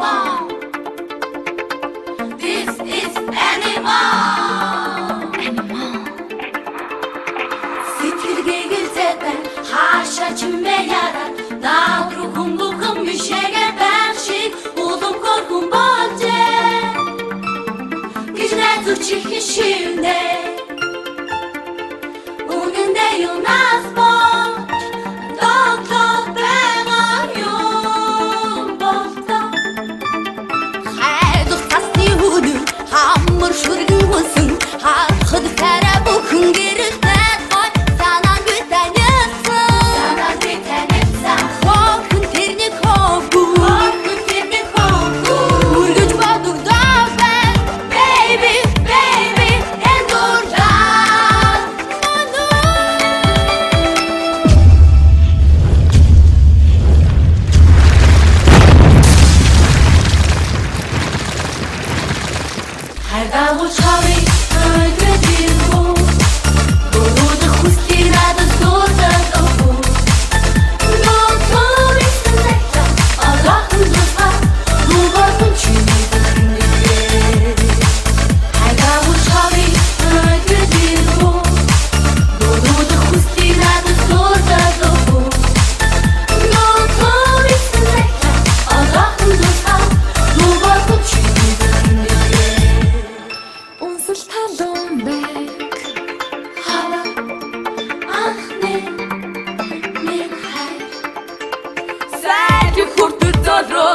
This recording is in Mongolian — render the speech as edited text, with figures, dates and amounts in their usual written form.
animal. This is animal. Сэтгэлгээгэлзэдэн хаашаа чимээ яраад наад руу хүмбүхэн мишээгээ байх шиг улам хөрхөн болжээ. Гэж найдвар чихэн шивнэ. Үнэндээ юунаас болж доктор байгаа юм болтоо. Хайдах тасны хүнү хамар шүргэн хүнсэн харахад хараа бүхэн гэрэл тайгой санаа би танисан хохын тэрний хоху үргэж бодогдоо байна baby baby эндурдаа хайдаа учари өлгөдөө гөрөд хүсти надад дуртад оху нотори сэнэта алахан дуфа дугатын чимээ хайдаа учари өлгөдөө гөрөд хүсти надад дуртад оху нотори сэнэта алахан дуфа дугатын чимээ Унсал талон бэк хава ахне мен хай сайд хүртэл золроо